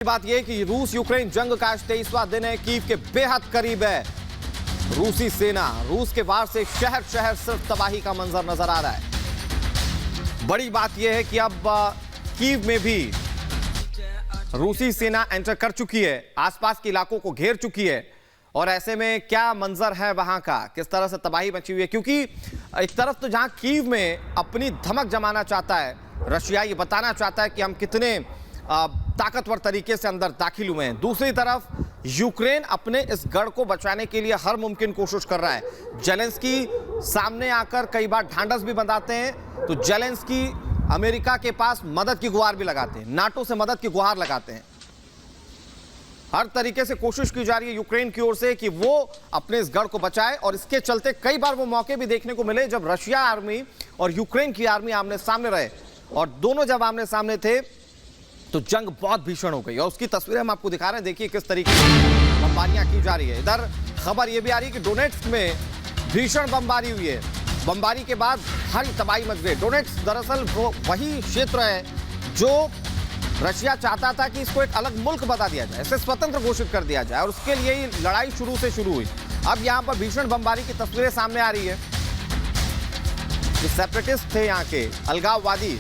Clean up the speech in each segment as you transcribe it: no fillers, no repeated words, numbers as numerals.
बात यह कि रूस यूक्रेन जंग का 23वां दिन है। कीव के बेहद करीब है रूसी सेना। रूस के वार से शहर शहर सिर्फ तबाही का मंजर नजर आ रहा है। बड़ी बात यह है कि अब कीव में भी रूसी सेना एंटर कर चुकी है, आसपास के इलाकों को घेर चुकी है। और ऐसे में क्या मंजर है वहां का, किस तरह से तबाही मची हुई है, क्योंकि एक तरफ तो जहां कीव में अपनी धमक जमाना चाहता है रशिया, ये बताना चाहता है कि हम कितने ताकतवर तरीके से अंदर दाखिल हुए हैं, दूसरी तरफ यूक्रेन अपने इस गढ़ को बचाने के लिए हर मुमकिन कोशिश कर रहा है। जेलेंस्की सामने आकर कई बार ढांढस भी बंधाते हैं, तो जेलेंस्की अमेरिका के पास मदद की गुहार भी लगाते हैं, नाटो से मदद की गुहार लगाते हैं। हर तरीके से कोशिश की जा रही है यूक्रेन की ओर से कि वो अपने इस गढ़ को बचाए। और इसके चलते कई बार वो मौके भी देखने को मिले जब रशिया आर्मी और यूक्रेन की आर्मी आमने सामने रहे, और दोनों जब आमने सामने थे तो जंग बहुत भीषण हो गई। और उसकी तस्वीरें हम आपको दिखा रहे हैं, देखिए किस तरीके से बमबारियां की जा रही है। इधर खबर यह भी आ रही है कि डोनेट्स्क में भीषण बमबारी हुई है। बमबारी के बाद भारी तबाही मच गई। डोनेट्स्क दरअसल वो वही क्षेत्र है जो रशिया चाहता था कि इसको एक अलग मुल्क बता दिया जाए, इसे स्वतंत्र घोषित कर दिया जाए, और उसके लिए ही लड़ाई शुरू से शुरू हुई। अब यहां पर भीषण बमबारी की तस्वीरें सामने आ रही है। जो सेपरेटिस्ट थे यहाँ के अलगाववादी,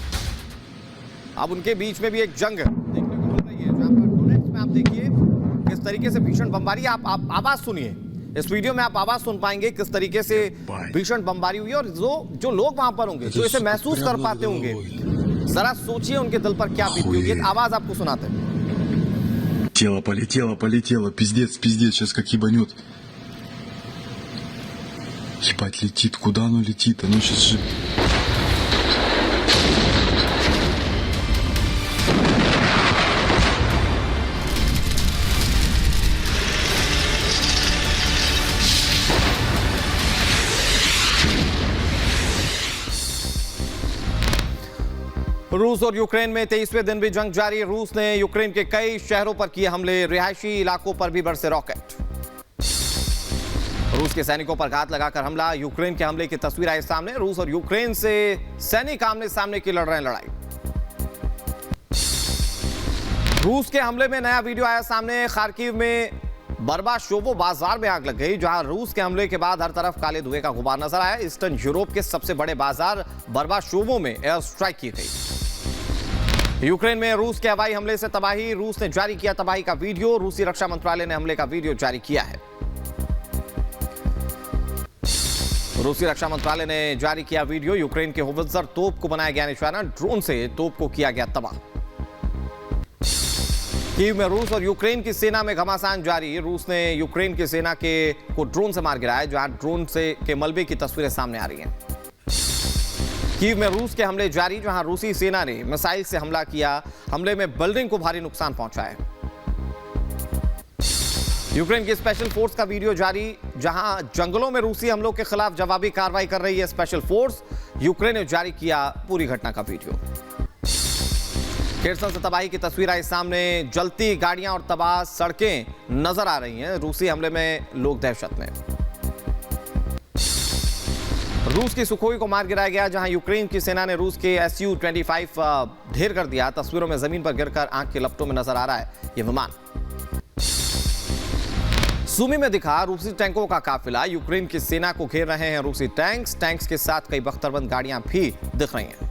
अब उनके बीच में भी एक जंग देखने को मिल रही है, जहां पर डोनेट्स्क में आप देखिए किस तरीके से भीषण बमबारी। आप आवाज सुनिए, इस वीडियो में आप आवाज सुन पाएंगे किस तरीके से भीषण बमबारी हुई है। और जो लोग वहां पर होंगे, जो इसे महसूस कर पाते होंगे, जरा सोचिए उनके दिल पर क्या बीती होगी। आवाज आपको सुनाते हैं। Тело полетело, пиздец, сейчас как ебанет. Ебать, летит, куда оно летит? Оно сейчас же... रूस और यूक्रेन में 23वें दिन भी जंग जारी। रूस ने यूक्रेन के कई शहरों पर किए हमले, रिहायशी इलाकों पर भी बरसे रॉकेट। रूस के सैनिकों पर घात लगाकर हमला। यूक्रेन के हमले की तस्वीर आई सामने। रूस और यूक्रेन से सैनिक आमने सामने की लड़ रहे हैं लड़ाई। रूस के हमले में नया वीडियो आया सामने। खार्किव में बर्बाशोवो बाजार में आग लग गई, जहां रूस के हमले के बाद हर तरफ काले धुएं का गुबार नजर आया। ईस्टर्न यूरोप के सबसे बड़े बाजार बर्बाशोवो में एयर स्ट्राइक की गई। यूक्रेन में रूस के हवाई हमले से तबाही। रूस ने जारी किया तबाही का वीडियो। रूसी रक्षा मंत्रालय ने हमले का वीडियो जारी किया है। रूसी रक्षा मंत्रालय ने जारी किया वीडियो। यूक्रेन के होवित्जर तोप को बनाया गया निशाना, ड्रोन से तोप को किया गया तबाह। कीव में रूस और यूक्रेन की सेना में घमासान जारी। रूस ने यूक्रेन की सेना को ड्रोन से मार गिराया, जहां ड्रोन से के मलबे की तस्वीरें सामने आ रही हैं। कीव में रूस के हमले जारी, जहां रूसी सेना ने मिसाइल से हमला किया। हमले में बिल्डिंग को भारी नुकसान पहुंचा है। यूक्रेन की स्पेशल फोर्स का वीडियो जारी, जहां जंगलों में रूसी हमलों के खिलाफ जवाबी कार्रवाई कर रही है स्पेशल फोर्स। यूक्रेन ने जारी किया पूरी घटना का वीडियो। खेरसन से तबाही की तस्वीर आई सामने। जलती गाड़ियां और तबाह सड़कें नजर आ रही हैं। रूसी हमले में लोग दहशत में। रूस की सुखोई को मार गिराया गया, जहां यूक्रेन की सेना ने रूस के Su-25 ढेर कर दिया। तस्वीरों में जमीन पर गिरकर आंख के लपटों में नजर आ रहा है यह विमान। सूमी में दिखा रूसी टैंकों का काफिला। यूक्रेन की सेना को घेर रहे हैं रूसी टैंक्स के साथ कई बख्तरबंद गाड़ियां भी दिख रही हैं।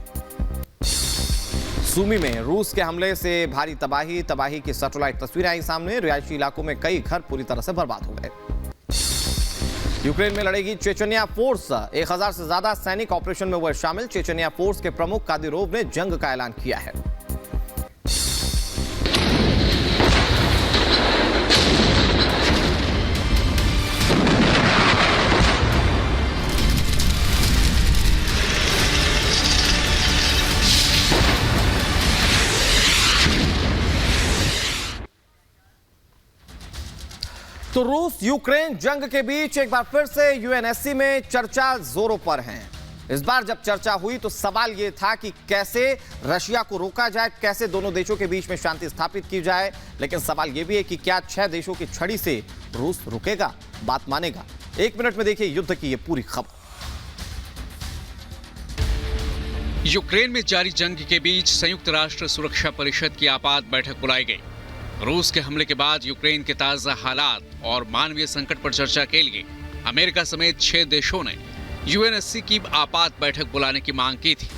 सूमी में रूस के हमले से भारी तबाही की सैटेलाइट तस्वीरें आई सामने। रिहायशी इलाकों में कई घर पूरी तरह से बर्बाद हो गए। यूक्रेन में लड़ेगी चेचनिया फोर्स। 1000 से ज्यादा सैनिक ऑपरेशन में हुए शामिल। चेचनिया फोर्स के प्रमुख कादिरोव ने जंग का ऐलान किया है। तो रूस यूक्रेन जंग के बीच एक बार फिर से यूएनएससी में चर्चा जोरों पर है। इस बार जब चर्चा हुई तो सवाल यह था कि कैसे रशिया को रोका जाए, कैसे दोनों देशों के बीच में शांति स्थापित की जाए। लेकिन सवाल यह भी है कि क्या 6 देशों की छड़ी से रूस रुकेगा, बात मानेगा। 1 मिनट में देखिए युद्ध की यह पूरी खबर। यूक्रेन में जारी जंग के बीच संयुक्त राष्ट्र सुरक्षा परिषद की आपात बैठक बुलाई गई। रूस के हमले के बाद यूक्रेन के ताजा हालात और मानवीय संकट पर चर्चा के लिए अमेरिका समेत 6 देशों ने यूएनएससी की आपात बैठक बुलाने की मांग की थी।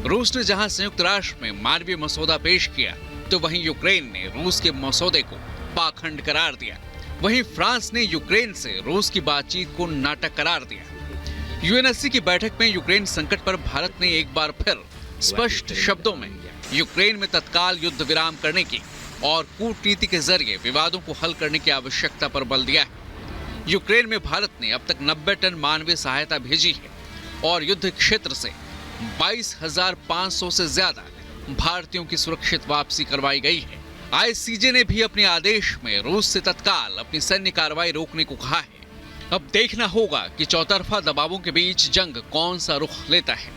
रूस ने जहां संयुक्त राष्ट्र में मानवीय मसौदा पेश किया, तो वहीं यूक्रेन ने रूस के मसौदे को पाखंड करार दिया। वहीं फ्रांस ने यूक्रेन से रूस की बातचीत को नाटक करार दिया। यूएनएससी की बैठक में यूक्रेन संकट पर भारत ने एक बार फिर स्पष्ट शब्दों में यूक्रेन में तत्काल युद्ध विराम करने की और कूटनीति के जरिए विवादों को हल करने की आवश्यकता पर बल दिया है। यूक्रेन में भारत ने अब तक 90 टन मानवीय सहायता भेजी है और युद्ध क्षेत्र से 22,500 से ज्यादा भारतीयों की सुरक्षित वापसी करवाई गई है। आईसीजे ने भी अपने आदेश में रूस से तत्काल अपनी सैन्य कार्रवाई रोकने को कहा है। अब देखना होगा कि चौतरफा दबावों के बीच जंग कौन सा रुख लेता है।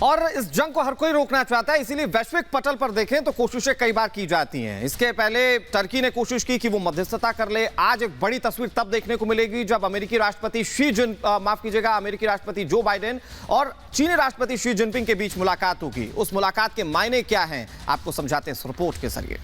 और इस जंग को हर कोई रोकना चाहता है, इसीलिए वैश्विक पटल पर देखें तो कोशिशें कई बार की जाती हैं। इसके पहले टर्की ने कोशिश की कि वो मध्यस्थता कर ले। आज एक बड़ी तस्वीर तब देखने को मिलेगी जब अमेरिकी राष्ट्रपति अमेरिकी राष्ट्रपति जो बाइडेन और चीनी राष्ट्रपति शी जिनपिंग के बीच मुलाकात होगी। उस मुलाकात के मायने क्या हैं, आपको समझाते हैं इस रिपोर्ट के जरिए।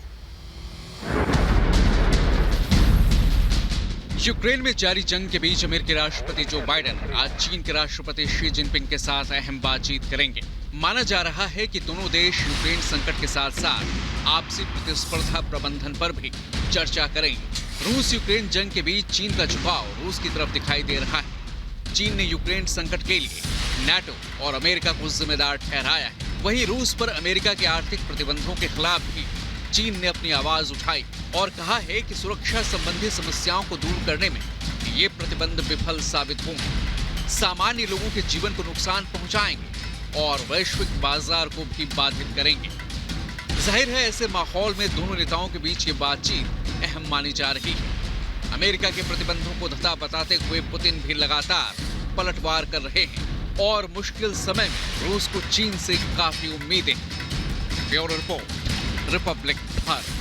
यूक्रेन में जारी जंग के बीच अमेरिकी राष्ट्रपति जो बाइडेन आज चीन के राष्ट्रपति शी जिनपिंग के साथ अहम बातचीत करेंगे। माना जा रहा है कि दोनों देश यूक्रेन संकट के साथ साथ आपसी प्रतिस्पर्धा प्रबंधन पर भी चर्चा करेंगे। रूस यूक्रेन जंग के बीच चीन का झुकाव रूस की तरफ दिखाई दे रहा है। चीन ने यूक्रेन संकट के लिए नाटो और अमेरिका को जिम्मेदार ठहराया है। वहीं रूस पर अमेरिका के आर्थिक प्रतिबंधों के खिलाफ भी चीन ने अपनी आवाज उठाई और कहा है कि सुरक्षा संबंधी समस्याओं को दूर करने में ये प्रतिबंध विफल साबित होंगे, सामान्य लोगों के जीवन को नुकसान पहुंचाएंगे और वैश्विक बाजार को भी बाधित करेंगे। जाहिर है ऐसे माहौल में दोनों नेताओं के बीच ये बातचीत अहम मानी जा रही है। अमेरिका के प्रतिबंधों को धता बताते हुए पुतिन भी लगातार पलटवार कर रहे हैं और मुश्किल समय में रूस को चीन से काफी उम्मीदें। Bureau report, Republic Bharat.